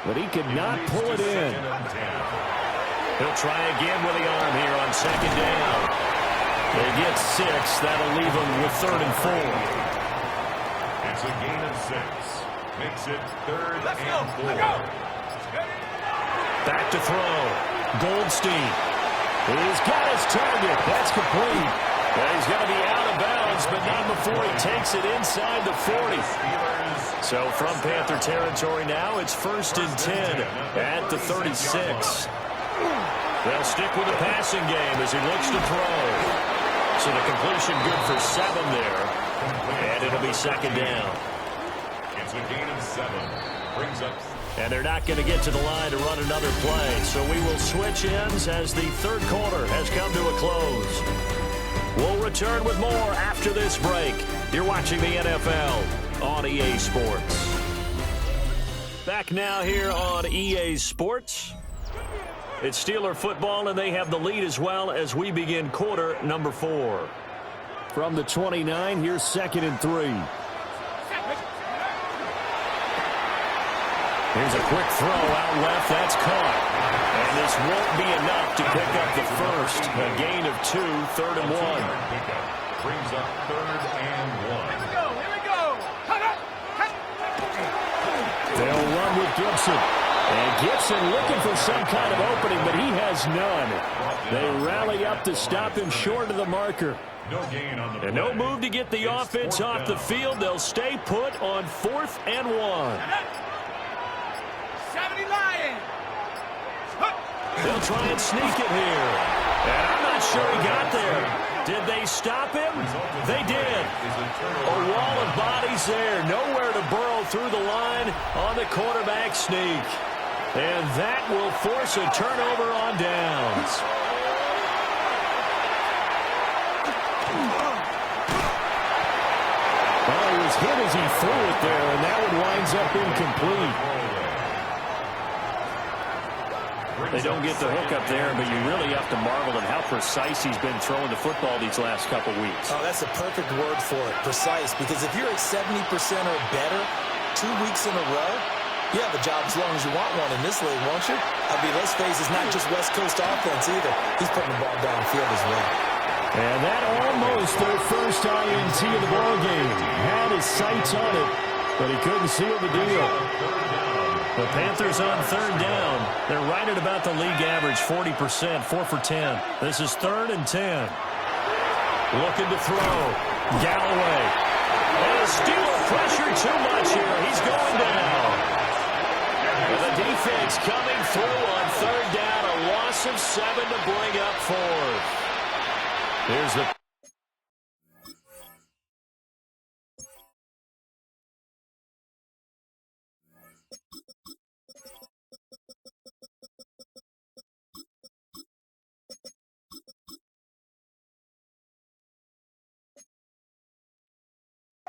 but he could not pull it in. He'll try again with the arm here on 2nd down. They get 6. That'll leave them with 3rd and 4. It's a gain of 6. Makes it 3rd Let's and 4. go. Back to throw. Goldstein. He's got his target. That's complete. And he's going to be out of bounds, but not before he takes it inside the 40. So from Panther territory now, it's 1st and 10 at the 36. They'll stick with the passing game as he looks to throw. So the completion good for 7 there. And it'll be second down. It's a gain of 7. Brings up. And they're not going to get to the line to run another play. So we will switch ends as the third quarter has come to a close. We'll return with more after this break. You're watching the NFL on EA Sports. Back now here on EA Sports. It's Steeler football, and they have the lead as well as we begin quarter number 4. From the 29, here's 2nd and 3. Here's a quick throw out left. That's caught. And this won't be enough to pick up the first. A gain of 2, 3rd and 1. Brings up 3rd and 1. Here we go. They'll run with Gibson. And Gibson looking for some kind of opening, but he has none. They rally up to stop him short of the marker. No gain on the and no move to get the offense off the field. They'll stay put on 4th and 1. 70 Lions. They'll try and sneak it here. And I'm not sure he got there. Did they stop him? They did. A wall of bodies there. Nowhere to burrow through the line on the quarterback sneak. And that will force a turnover on downs. Well, he was hit as he threw it there, and that one winds up incomplete. They don't get the hook up there, but you really have to marvel at how precise he's been throwing the football these last couple weeks. Oh, that's a perfect word for it, precise, because if you're at 70% or better 2 weeks in a row, you have a job as long as you want one in this league, won't you? I mean, let's face it, it's not just West Coast offense either. He's putting the ball downfield as well. And that almost their first INT of the ballgame. Had his sights on it, but he couldn't seal the deal. The Panthers on 3rd down. They're right at about the league average, 40%, 4 for 10. This is 3rd and 10. Looking to throw. Galloway. And Steeler pressure too much here. He's going down. And the defense coming through on 3rd down. A loss of 7 to bring up 4th. Here's the...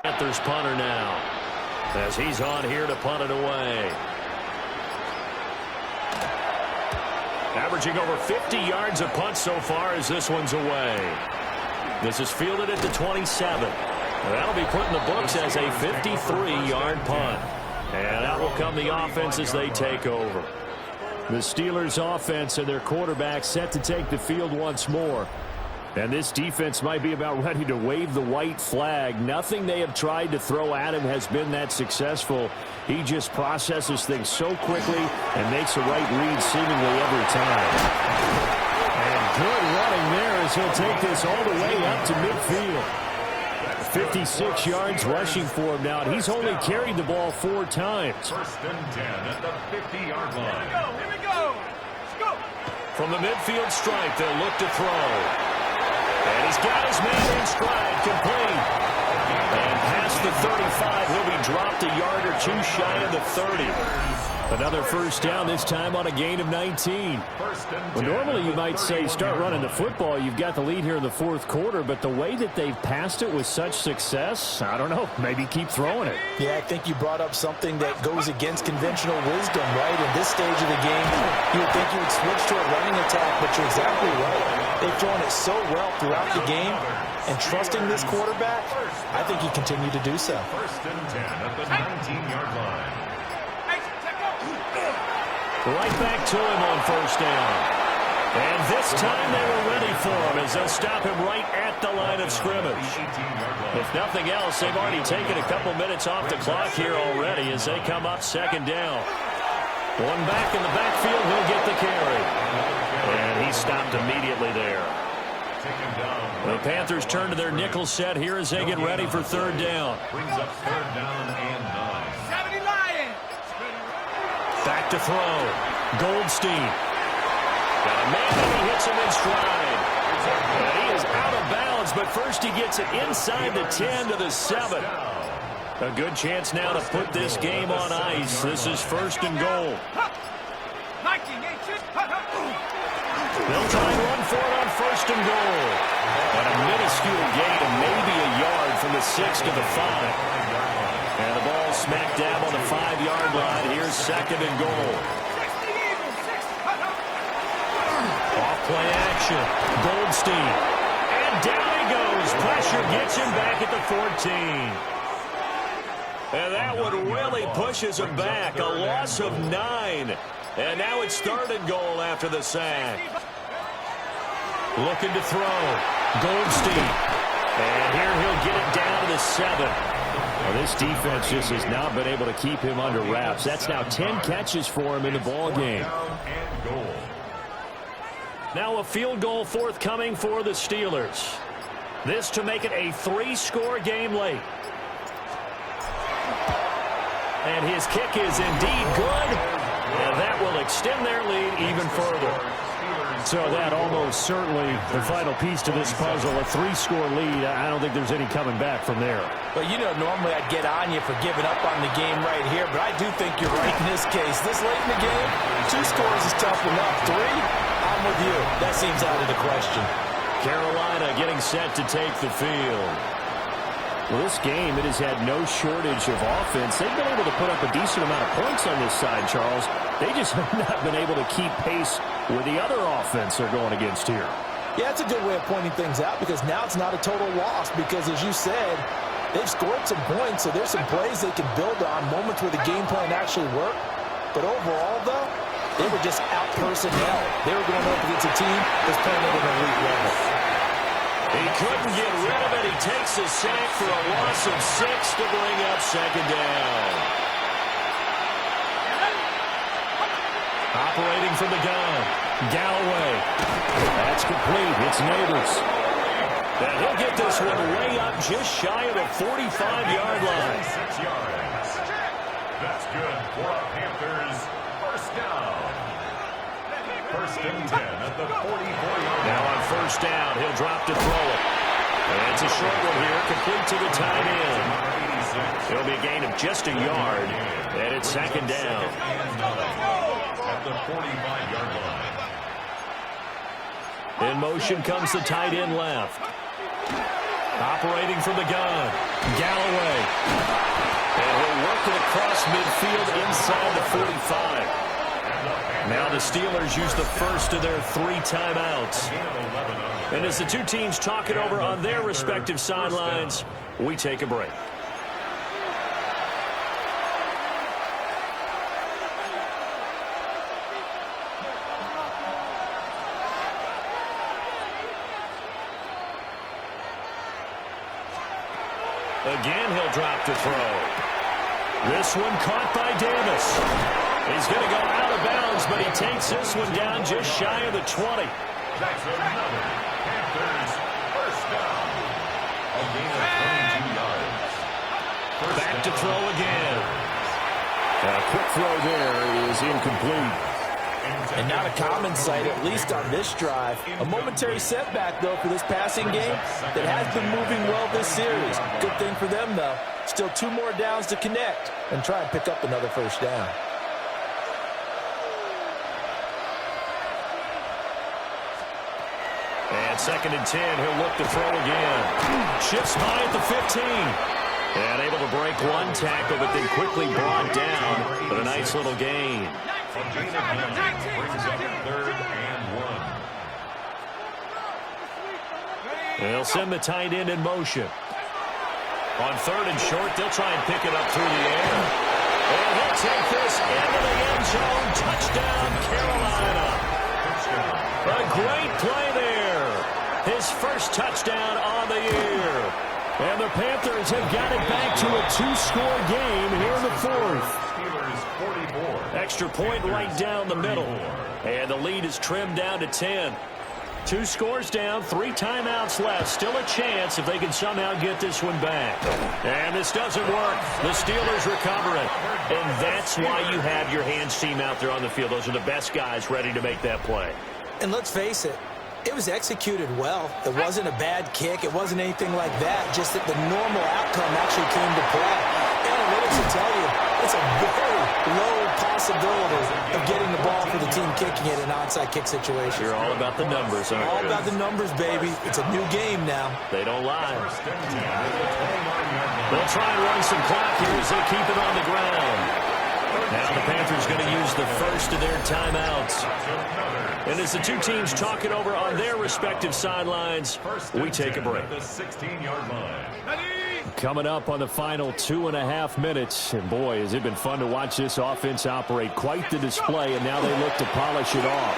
Panthers punter now, as he's on here to punt it away. Averaging over 50 yards a punt so far as this one's away. This is fielded at the 27. That'll be put in the books as a 53-yard punt. And out will come the offense as they take over. The Steelers' offense and their quarterback set to take the field once more. And this defense might be about ready to wave the white flag. Nothing they have tried to throw at him has been that successful. He just processes things so quickly and makes the right read seemingly every time. And good running there as he'll take this all the way up to midfield. 56 yards rushing for him now. He's only carried the ball 4 times. 1st and 10 at the 50-yard line. Here we go. Let's go. From the midfield stripe, they'll look to throw. And he's got his man in stride, complete. And past the 35, he'll be dropped a yard or 2 shy of the 30. Another first down, this time on a gain of 19. Well, normally you might say start running the football. You've got the lead here in the 4th quarter, but the way that they've passed it with such success, I don't know, maybe keep throwing it. Yeah, I think you brought up something that goes against conventional wisdom, right? In this stage of the game, you would think you would switch to a running attack, but you're exactly right. They've thrown it so well throughout the game, and trusting this quarterback, I think he continued to do so. 1st and 10 at the 19-yard line. Right back to him on 1st down. And this time they were ready for him as they'll stop him right at the line of scrimmage. If nothing else, they've already taken a couple minutes off the clock here already as they come up 2nd down. One back in the backfield, he'll get the carry. And he stopped immediately there. The Panthers turn to their nickel set here as they get ready for 3rd down. Brings up 3rd down and 9. 70 Lions. Back to throw. Goldstein. Got a man and he hits him in stride. And he is out of bounds bounds, but first he gets it inside the 10 to the 7. A good chance now to put this game on ice. This is 1st and goal. They'll try and run for it on 1st and goal. And a minuscule gain of maybe a yard from the 6 to the 5. And the ball smack dab on the 5-yard line. Here's 2nd and goal. Off-play action. Goldstein. And down he goes. Pressure gets him back at the 14. And that one really pushes him back. A loss of 9. And now it's 3rd and goal after the sack. Looking to throw. Goldstein. And here he'll get it down to the 7. Well, this defense just has not been able to keep him under wraps. That's now 10 catches for him in the ball game. Now a field goal forthcoming for the Steelers. This to make it a 3-score game late. And his kick is indeed good. And that will extend their lead even further. So that almost certainly the final piece to this puzzle, a 3-score lead. I don't think there's any coming back from there. But, you know, normally I'd get on you for giving up on the game right here, but I do think you're right in this case. This late in the game, 2 scores is tough enough. 3, I'm with you. That seems out of the question. Carolina getting set to take the field. Well, this game, it has had no shortage of offense. They've been able to put up a decent amount of points on this side, Charles. They just have not been able to keep pace with the other offense they're going against here. Yeah, that's a good way of pointing things out because now it's not a total loss because, as you said, they've scored some points, so there's some plays they can build on, moments where the game plan actually worked. But overall, though, they were just out-personnel. They were going up against a team that's playing at an elite level. He couldn't get rid of it. He takes a sack for a loss of 6 to bring up 2nd down. Operating from the gun, Galloway. That's complete. It's Neighbors. And he'll get this one way up just shy of the 45-yard line. 6 yards. That's good for a Panthers 1st down. 1st and 10 at the 44-yard line. Now on 1st down, he'll drop to throw it. And it's a short one here, complete to the tight end. It'll be a gain of just a yard, and it's 2nd down. At the 45-yard line. In motion comes the tight end left. Operating from the gun, Galloway. And he'll work it across midfield inside the 45. Now the Steelers use the first of their 3 timeouts. And as the two teams talk it over on their respective sidelines, we take a break. Again, he'll drop to throw. This one caught by Davis. He's going to go out of bounds, but he takes this one down just shy of the 20. That's another Panthers 1st down. A gain of 22 yards. Back to throw again. A quick throw there is incomplete. And not a common sight, at least on this drive. A momentary setback, though, for this passing game that has been moving well this series. Good thing for them, though. Still 2 more downs to connect and try and pick up another 1st down. And 2nd and 10, he'll look to throw again. Shifts by at the 15. And able to break 1 tackle, but then quickly brought down. But a nice little gain. A gain of 9 brings up 3rd and 1. They'll send the tight end in motion. On 3rd and short, they'll try and pick it up through the air. And he'll take this into the end zone. Touchdown, Carolina. A great play there. His first touchdown on the year. And the Panthers have got it back to a 2-score game here in the 4th. Steelers 44. Extra point right down the middle. And the lead is trimmed down to 10. 2 scores down, 3 timeouts left. Still a chance if they can somehow get this one back. And this doesn't work. The Steelers recover it. And that's why you have your hands team out there on the field. Those are the best guys ready to make that play. And let's face it, It was executed well. It wasn't a bad kick. It wasn't anything like that. Just that the normal outcome actually came to play. Analytics will tell you it's a very low possibility of getting the ball for the team kicking it in an onside kick situation. You're all about the numbers, aren't you? All about the numbers, baby. It's a new game now. They don't lie. They'll try and run some clock here as they keep it on the ground. Now the Panthers going to use the first of their timeouts. And as the two teams talk it over on their respective sidelines, we take a break. The 16-yard line. Coming up on the final 2.5 minutes. And boy, has it been fun to watch this offense operate. Quite the display, and now they look to polish it off.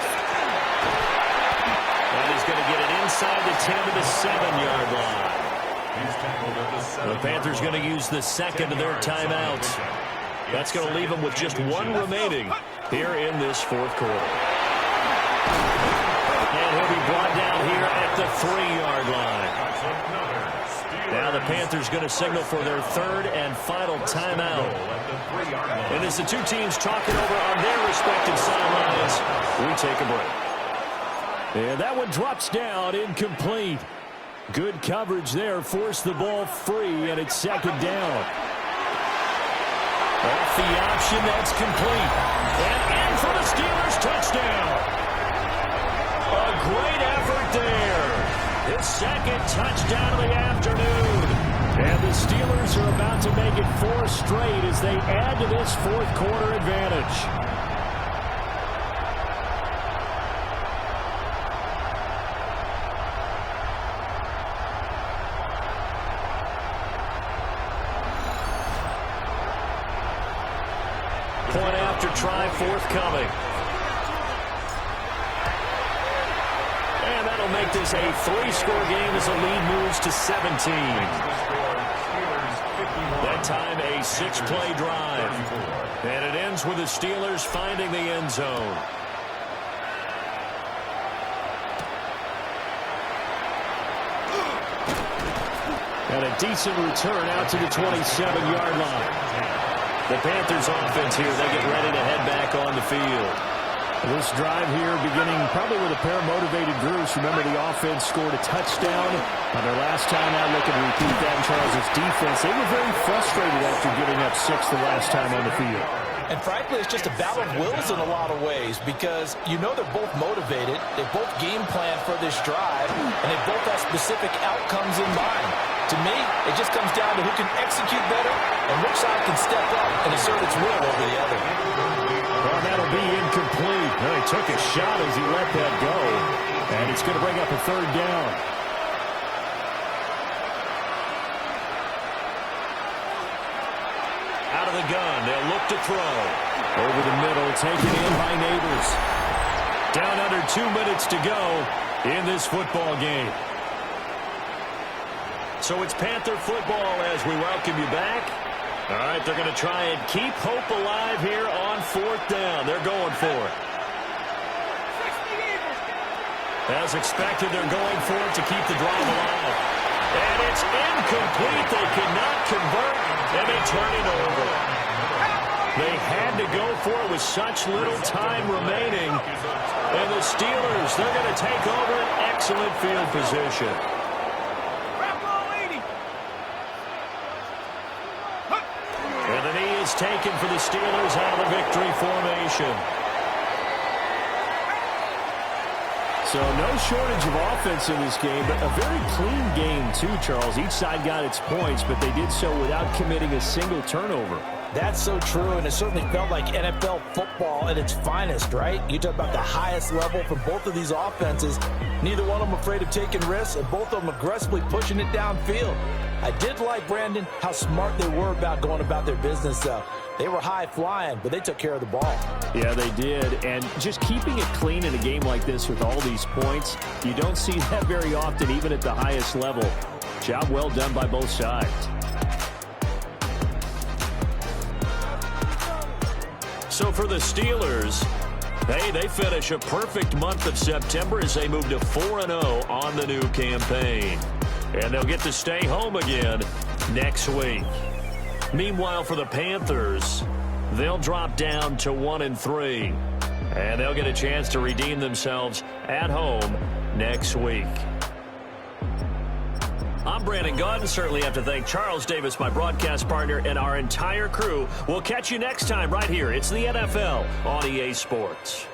And he's going to get it inside the 10 to the 7-yard line. The Panthers going to use the second of their timeouts. That's going to leave them with just one remaining here in this fourth quarter. And he'll be brought down here at the 3-yard line. Now the Panthers going to signal for their third and final timeout. And as the two teams talk it over on their respective sidelines, we take a break. And that one drops down, incomplete. Good coverage there, forced the ball free, and it's second down. Off the option, that's complete. And in for the Steelers, touchdown. A great effort there. His second touchdown of the afternoon. And the Steelers are about to make it 4 straight as they add to this fourth quarter advantage. Point after try forthcoming. And that'll make this a 3-score game as the lead moves to 17. That time a 6-play drive. And it ends with the Steelers finding the end zone. And a decent return out to the 27-yard line. The Panthers offense here, they get ready to head back on the field. This drive here beginning probably with a pair of motivated groups. Remember, the offense scored a touchdown on their last time out. Looking to repeat that in Charles' defense. They were very frustrated after giving up 6 the last time on the field. And frankly, it's just a battle of wills in a lot of ways because you know they're both motivated. They both game plan for this drive, and they both have specific outcomes in mind. To me, it just comes down to who can execute better and which side can step up and assert its will over the other. Well, that'll be incomplete. Well, he took a shot as he let that go, and it's going to bring up a third down. Out of the gun, they'll look to throw. Over the middle, taken in by Neighbors. Down under 2 minutes to go in this football game. So it's Panther football as we welcome you back. All right, they're going to try and keep hope alive here on 4th down. They're going for it. As expected, they're going for it to keep the drive alive. And it's incomplete. They cannot convert, and they turn it over. They had to go for it with such little time remaining. And the Steelers, they're going to take over an excellent field position. And the knee is taken for the Steelers out of the victory formation. So no shortage of offense in this game, but a very clean game too, Charles. Each side got its points, but they did so without committing a single turnover. That's so true, and it certainly felt like NFL football at its finest, right? You talk about the highest level from both of these offenses. Neither one of them afraid of taking risks, and both of them aggressively pushing it downfield. I did like, Brandon, how smart they were about going about their business, though. They were high-flying, but they took care of the ball. Yeah, they did, and just keeping it clean in a game like this with all these points, you don't see that very often, even at the highest level. Job well done by both sides. So for the Steelers, hey, they finish a perfect month of September as they move to 4-0 on the new campaign. And they'll get to stay home again next week. Meanwhile, for the Panthers, they'll drop down to 1-3. And they'll get a chance to redeem themselves at home next week. I'm Brandon Gaudin. Certainly have to thank Charles Davis, my broadcast partner, and our entire crew. We'll catch you next time right here. It's the NFL on EA Sports.